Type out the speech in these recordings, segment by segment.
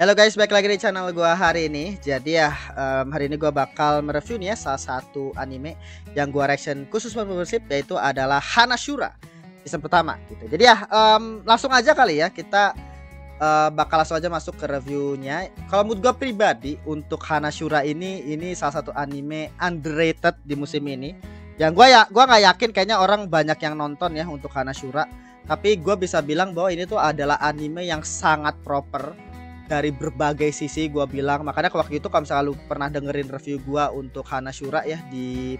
Halo guys, balik lagi di channel gua hari ini. Jadi ya, hari ini gua bakal mereview nih ya salah satu anime yang gua reaction khusus membership, yaitu adalah Hanashura season pertama gitu. Jadi ya, langsung aja kali ya kita bakal langsung aja masuk ke reviewnya. Kalau menurut gua pribadi untuk Hanashura ini salah satu anime underrated di musim ini. Yang gua nggak yakin kayaknya orang banyak yang nonton ya untuk Hanashura. Tapi gua bisa bilang bahwa ini tuh adalah anime yang sangat proper dari berbagai sisi. Gua bilang, makanya waktu itu kalau misalnya lu pernah dengerin review gua untuk Hanashura ya di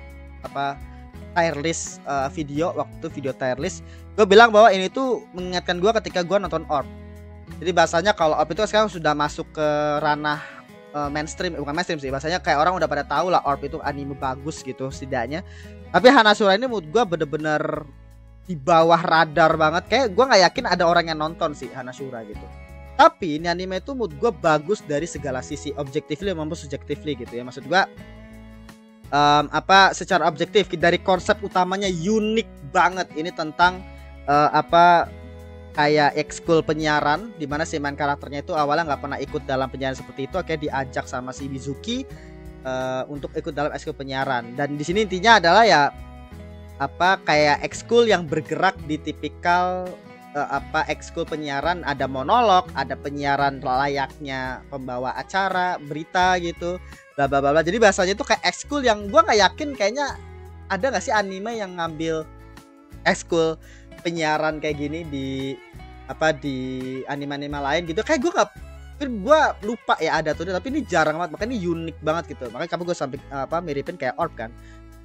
tier list video, waktu video tier list, gue bilang bahwa ini tuh mengingatkan gua ketika gua nonton Orb. Jadi bahasanya kalau Orb itu sekarang sudah masuk ke ranah mainstream, bukan mainstream sih, bahasanya kayak orang udah pada tahu lah Orb itu anime bagus gitu setidaknya. Tapi Hanashura ini menurut gua bener-bener di bawah radar banget. Kayak gua nggak yakin ada orang yang nonton sih Hanashura gitu. Tapi ini anime itu menurut gue bagus dari segala sisi, objectively maupun subjectively gitu ya. Maksud gue secara objektif dari konsep utamanya unik banget. Ini tentang kayak ekskul penyiaran, dimana si main karakternya itu awalnya nggak pernah ikut dalam penyiaran seperti itu, kayak diajak sama si Mizuki untuk ikut dalam ekskul penyiaran. Dan di sini intinya adalah ya kayak ekskul yang bergerak di tipikal ekskul penyiaran, ada monolog, ada penyiaran layaknya pembawa acara berita gitu, bla bla bla. Jadi bahasanya itu kayak ekskul yang gua nggak yakin kayaknya ada nggak sih anime yang ngambil ekskul penyiaran kayak gini di anime-anime lain gitu. Kayak gua lupa ya ada tuh, tapi ini jarang banget, makanya ini unik banget gitu. Makanya kamu gue sampai miripin kayak Orb kan.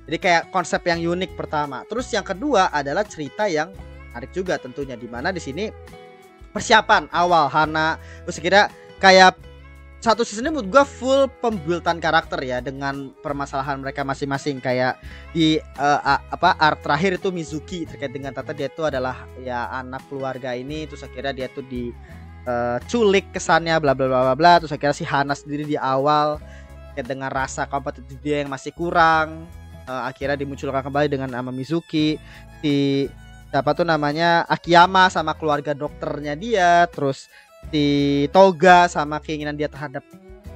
Jadi kayak konsep yang unik pertama. Terus yang kedua adalah cerita yang menarik juga tentunya, dimana di sini persiapan awal Hana, terus kira kayak satu season ini menurut gue full pembuildan karakter ya, dengan permasalahan mereka masing-masing. Kayak di arc terakhir itu Mizuki terkait dengan Tata, dia itu adalah ya anak keluarga ini, terus akhirnya dia tuh diculik kesannya bla bla bla bla. Terus akhirnya si Hana sendiri di awal kayak dengan rasa kompetitif dia yang masih kurang, akhirnya dimunculkan kembali dengan nama Mizuki, siapa tuh namanya Akiyama sama keluarga dokternya dia, terus si Toga sama keinginan dia terhadap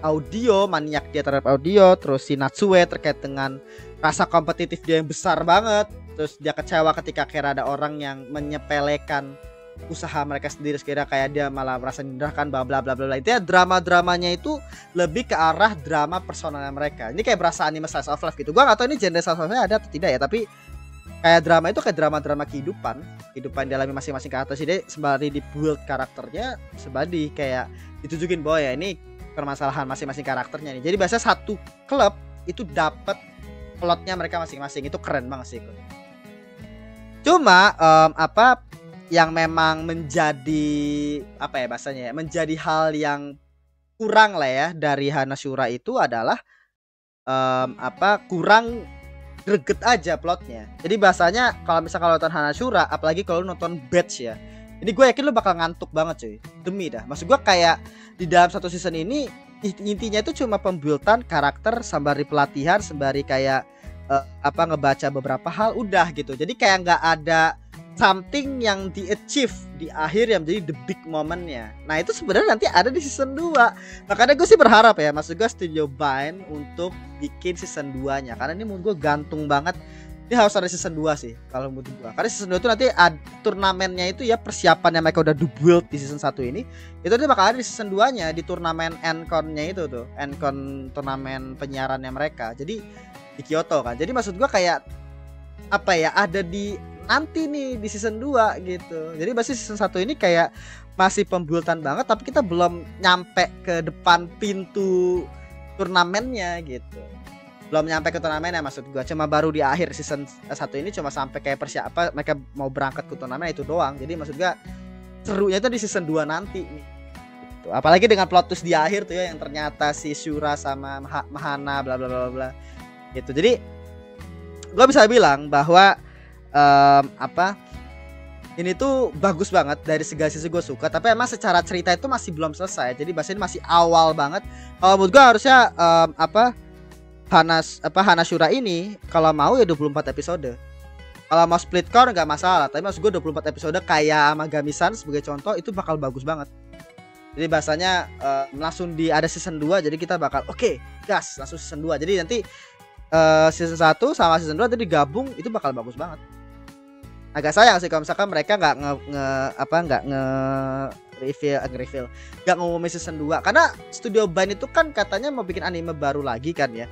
audio, maniak dia terhadap audio, terus si Natsue terkait dengan rasa kompetitif dia yang besar banget, terus dia kecewa ketika kira ada orang yang menyepelekan usaha mereka sendiri, sekira kayak dia malah merasa diindahkan bla bla bla bla. Itu ya, drama-dramanya itu lebih ke arah drama personalnya mereka. Ini kayak berasa anime slice of life gitu. Gua gak tahu ini genre slice of life ada atau tidak ya, tapi kayak drama itu kayak drama-drama kehidupan dialami masing-masing karakter. Jadi sembari di-build karakternya, sembari kayak ditunjukin bahwa ya ini permasalahan masing-masing karakternya nih. Jadi biasanya satu klub itu dapat plotnya mereka masing-masing. Itu keren banget sih. Cuma yang memang menjadi bahasanya ya, menjadi hal yang kurang lah ya dari Hanashura itu adalah kurang greget aja plotnya. Jadi bahasanya kalau misalnya nonton Hanashura, apalagi kalau nonton batch ya, ini gue yakin lu bakal ngantuk banget cuy, demi dah. Maksud gue kayak di dalam satu season ini intinya itu cuma pembuildan karakter sembari pelatihan, sembari kayak ngebaca beberapa hal udah gitu. Jadi kayak nggak ada something yang di achieve di akhir yang menjadi the big momentnya. Nah itu sebenarnya nanti ada di season 2. Makanya gue sih berharap ya, maksud gue Studio Bind untuk bikin season 2 nya, karena ini menurut gue gantung banget. Ini harus ada season 2 sih kalau menurut gue, karena season 2 itu nanti turnamennya itu ya, persiapan yang mereka udah build di season 1 ini, itu nanti bakal ada di season 2 nya, di turnamen Encon-nya itu tuh, Encon turnamen penyiarannya mereka. Jadi di Kyoto kan. Jadi maksud gue kayak ada di nanti nih di season 2 gitu. Jadi masih season 1 ini kayak masih pembuildan banget, tapi kita belum nyampe ke depan pintu turnamennya gitu. Belum nyampe ke turnamennya maksud gua. Cuma baru di akhir season 1 ini cuma sampai kayak persiapan mereka mau berangkat ke turnamen itu doang. Jadi maksud gua serunya itu di season 2 nanti nih. Gitu. Apalagi dengan plot twist di akhir tuh ya, yang ternyata si Shura sama Mahana bla bla bla bla gitu. Jadi gua bisa bilang bahwa ini tuh bagus banget dari segala sisi, gue suka. Tapi emang secara cerita itu masih belum selesai. Jadi bahasanya masih awal banget. Kalau menurut gue harusnya Hanashura ini kalau mau ya 24 episode. Kalau mau split core nggak masalah. Tapi maksud gue 24 episode kayak Amagami-san sebagai contoh itu bakal bagus banget. Jadi bahasanya langsung ada season 2, jadi kita bakal oke, gas langsung season 2. Jadi nanti season 1 sama season 2 itu digabung, itu bakal bagus banget. Agak sayang sih kalau misalkan mereka nggak reveal nggak ngumumin season 2, karena Studio Bind itu kan katanya mau bikin anime baru lagi kan ya.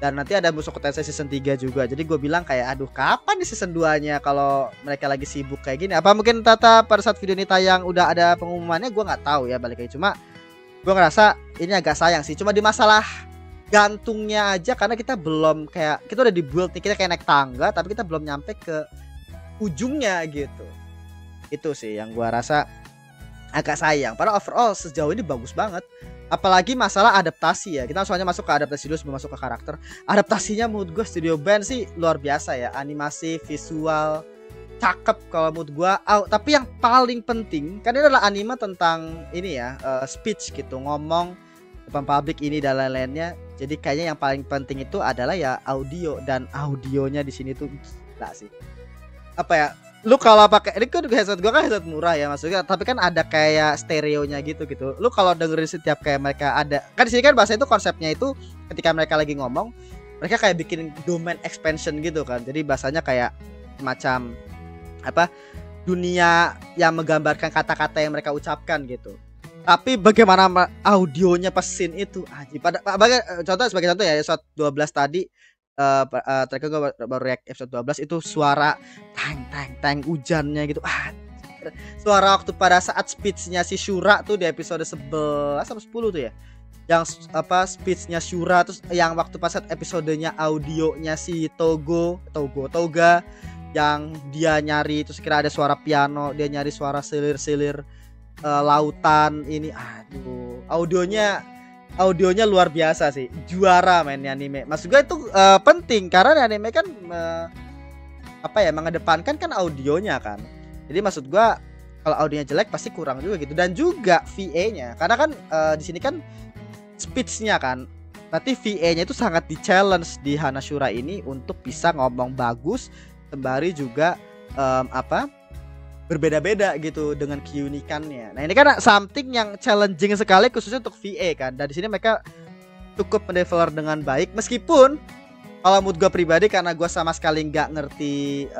Dan nanti ada Mushoku Tensei season 3 juga. Jadi gue bilang kayak aduh kapan nih season 2-nya kalau mereka lagi sibuk kayak gini. Apa mungkin Tata pada saat video ini tayang udah ada pengumumannya, gue nggak tahu ya, balik lagi. Cuma gue ngerasa ini agak sayang sih. Cuma di masalah gantungnya aja, karena kita belum kayak, kita udah di build nih, kita kayak naik tangga tapi kita belum nyampe ke ujungnya gitu. Itu sih yang gue rasa agak sayang. Padahal overall sejauh ini bagus banget. Apalagi masalah adaptasi ya. Kita soalnya masuk ke adaptasi dulu sebelum masuk ke karakter. Adaptasinya menurut gue Studio Bind sih luar biasa ya. Animasi, visual, cakep kalau menurut gue. Tapi yang paling penting kan ini adalah anime tentang ini ya, speech gitu, ngomong depan publik ini dan lain-lainnya. Jadi kayaknya yang paling penting itu adalah ya audio, dan audionya di sini tuh gila sih. Apa ya? Lu kalau pakai ini kan headset gua kan headset murah ya maksudnya, tapi kan ada kayak stereonya gitu. Lu kalau dengerin setiap kayak mereka ada kan di sini kan bahasa itu konsepnya itu ketika mereka lagi ngomong, mereka kayak bikin domain expansion gitu kan. Jadi bahasanya kayak semacam apa, dunia yang menggambarkan kata-kata yang mereka ucapkan gitu. Tapi bagaimana audionya pas scene itu contoh sebagai contoh ya, episode 12 tadi terakhir gue baru react episode 12 itu suara tang hujannya gitu. Suara waktu pada saat speechnya si Shura tuh di episode 11 atau 10 tuh ya, yang apa speechnya Shura, terus yang waktu pas saat episodenya audionya si Toga yang dia nyari, terus kira ada suara piano, dia nyari suara selir lautan ini. Aduh, audionya luar biasa sih, juara mainnya anime. Maksud gue itu penting karena anime kan mengedepankan kan audionya kan. Jadi maksud gue kalau audionya jelek pasti kurang juga gitu. Dan juga VA-nya, karena kan di sini kan speech-nya kan, berarti VA-nya itu sangat di-challenge di Hanashura ini untuk bisa ngomong bagus sembari juga berbeda-beda gitu dengan keunikannya. Nah ini kan something yang challenging sekali khususnya untuk VA kan. Dan di sini mereka cukup mendevelop dengan baik, meskipun kalau mood gue pribadi karena gue sama sekali nggak ngerti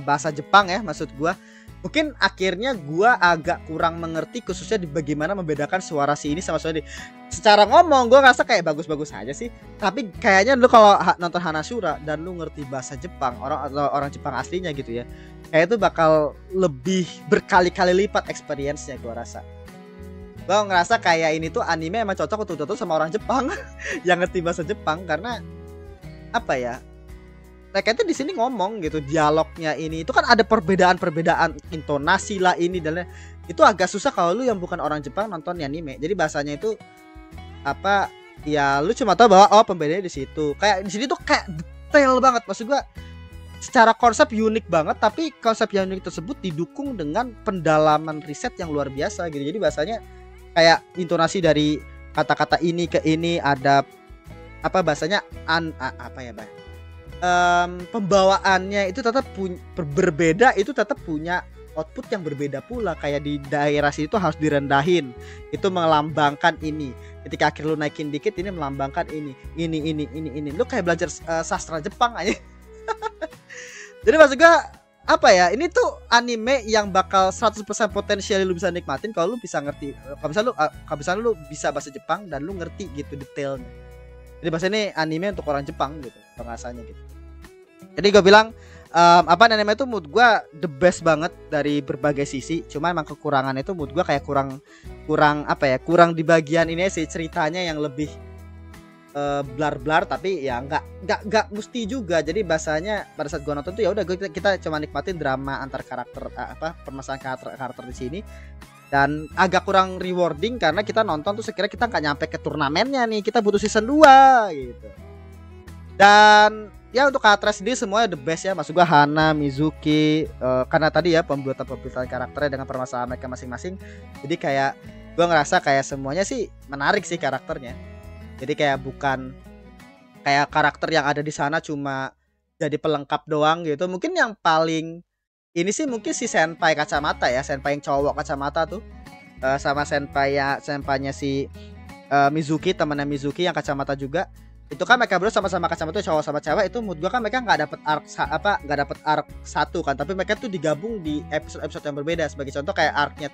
bahasa Jepang ya, maksud gue mungkin akhirnya gue agak kurang mengerti khususnya di bagaimana membedakan suara si ini sama suara ini. Secara ngomong gue ngerasa kayak bagus-bagus aja sih, tapi kayaknya lu kalau nonton Hanashura dan lu ngerti bahasa Jepang, orang Jepang aslinya gitu ya, kayak itu bakal lebih berkali-kali lipat experience-nya gue rasa. Gue ngerasa kayak ini tuh anime emang cocok untuk tonton sama orang Jepang yang ngerti bahasa Jepang, karena apa ya, mereka itu di sini ngomong gitu, dialognya ini itu kan ada perbedaan intonasi lah ini dan lain. Itu agak susah kalau lu yang bukan orang Jepang nonton anime. Jadi bahasanya itu apa ya, lu cuma tahu bahwa pembedanya di situ. Kayak di sini tuh kayak detail banget. Maksud gua secara konsep unik banget, tapi konsep yang unik tersebut didukung dengan pendalaman riset yang luar biasa gitu. Jadi bahasanya kayak intonasi dari kata-kata ini ke ini, ada apa bahasanya pembawaannya itu tetap berbeda, itu tetap punya output yang berbeda pula. Kayak di daerah situ harus direndahin, itu melambangkan ini. Ketika akhir lu naikin dikit, ini melambangkan ini. Lu kayak belajar sastra Jepang aja. Jadi maksud gue apa ya, ini tuh anime yang bakal 100% potensial lu bisa nikmatin kalau lu bisa ngerti, kalau misalnya lu bisa bahasa Jepang dan lu ngerti gitu detailnya. Jadi bahasa ini anime untuk orang Jepang gitu pengasanya gitu. Jadi gue bilang anime itu mood gue the best banget dari berbagai sisi. Cuma emang kekurangan itu mood gue kayak kurang di bagian ini sih, ceritanya yang lebih blar tapi ya nggak mesti juga. Jadi bahasanya pada saat gue nonton tuh ya udah kita cuma nikmatin drama antar karakter, permasalahan karakter di sini. Dan agak kurang rewarding karena kita nonton tuh sekiranya kita nggak nyampe ke turnamennya nih, kita butuh season 2 gitu. Dan ya untuk karakter sendiri semuanya the best ya, maksud gua Hana, Mizuki, karena tadi ya pembuatan karakternya dengan permasalahan mereka masing-masing. Jadi kayak gua ngerasa kayak semuanya sih menarik sih karakternya. Jadi kayak bukan kayak karakter yang ada di sana cuma jadi pelengkap doang gitu. Mungkin yang paling ini sih mungkin si senpai kacamata ya, senpai yang cowok kacamata tuh sama senpainya si Mizuki, temannya Mizuki yang kacamata juga. Itu kan mereka berdua sama-sama kacamata cowok sama cewek. Itu menurut gua kan mereka nggak dapet nggak dapet arc satu kan, tapi mereka tuh digabung di episode yang berbeda. Sebagai contoh kayak arcnya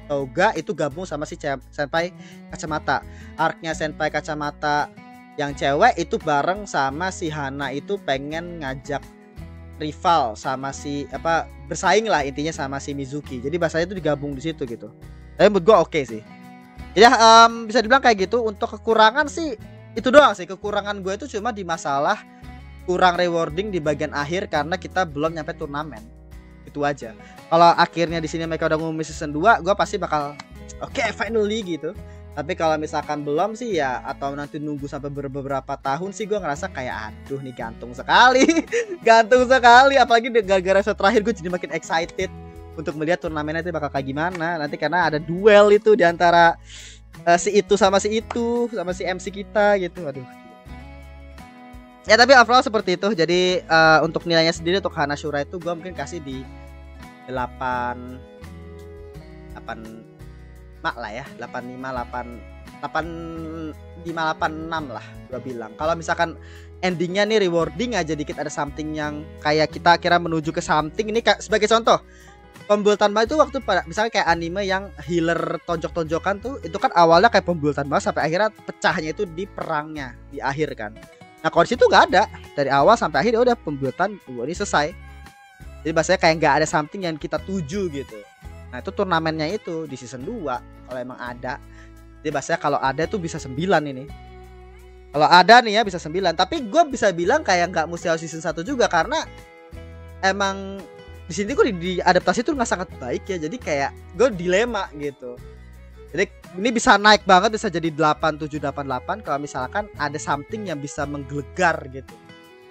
Toga itu gabung sama si senpai kacamata. Arcnya senpai kacamata yang cewek itu bareng sama si Hana, itu pengen ngajak rival sama si bersaing lah intinya sama si Mizuki. Jadi bahasanya itu digabung di situ gitu. Tapi menurut gua oke sih. Ya bisa dibilang kayak gitu. Untuk kekurangan sih itu doang sih. Kekurangan gue itu cuma di masalah kurang rewarding di bagian akhir karena kita belum nyampe turnamen. Itu aja. Kalau akhirnya di sini mereka udah ngumumin season 2, gue pasti bakal oke, finally gitu. Tapi kalau misalkan belum sih ya, atau nanti nunggu sampai beberapa tahun sih, gue ngerasa kayak aduh nih gantung sekali. Gantung sekali. Apalagi gara-gara episode terakhir gue jadi makin excited untuk melihat turnamennya itu bakal kayak gimana nanti, karena ada duel itu di antara si itu sama si MC kita gitu. Aduh. Ya tapi overall seperti itu. Jadi untuk nilainya sendiri untuk Hanashura itu gue mungkin kasih di 8 mak lah ya, 85 86 lah gue bilang. Kalau misalkan endingnya nih rewarding aja dikit, ada something yang kayak kita kira menuju ke something. Ini sebagai contoh, pembulutan Tanma itu waktu misalnya kayak anime yang healer tonjok-tonjokan tuh, itu kan awalnya kayak pembulutan Tanma sampai akhirnya pecahnya itu di perangnya di akhir kan. Nah kalau di situ nggak ada, dari awal sampai akhir udah pembulutan ini selesai. Jadi bahasanya kayak nggak ada something yang kita tuju gitu. Nah itu turnamennya itu di season 2 kalau emang ada. Jadi bahasanya kalau ada tuh bisa 9 ini. Kalau ada nih ya bisa 9. Tapi gue bisa bilang kayak nggak mesti harus season 1 juga, karena emang di sini gue di adaptasi tuh nggak sangat baik ya. Jadi kayak gue dilema gitu. Jadi ini bisa naik banget, bisa jadi 8, 7, 8, 8 kalau misalkan ada something yang bisa menggelegar gitu.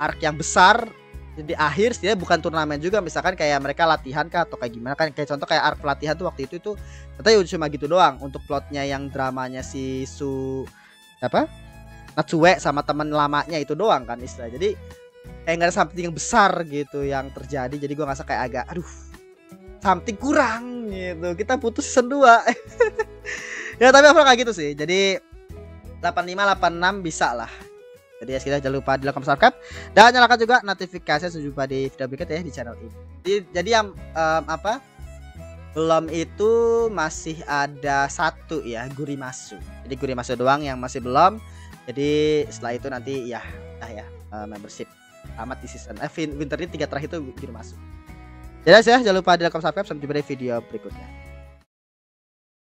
Arc yang besar di akhir sih, bukan turnamen juga, misalkan kayak mereka latihan kah atau kayak gimana kan. Kayak contoh kayak arc pelatihan tuh waktu itu ternyata cuma gitu doang untuk plotnya yang dramanya si Natsue sama teman lamanya itu doang kan istilah. Jadi kayak gak ada something yang besar gitu yang terjadi. Jadi gue ngerasa kayak agak aduh something kurang gitu. Kita putus season 2. Ya tapi apa kayak gitu sih. Jadi 85 86 bisa lah. Jadi ya sekitar jangan lupa di like, subscribe dan nyalakan juga notifikasi. Sampai jumpa di video berikutnya ya di channel ini. Jadi yang belum itu masih ada satu ya, Gurimasu. Jadi Gurimasu doang yang masih belum. Jadi setelah itu nanti ya membership amat di season winter ini 3 terakhir itu Gurimasu. Jadi ya jangan lupa di like, subscribe. Sampai jumpa di video berikutnya.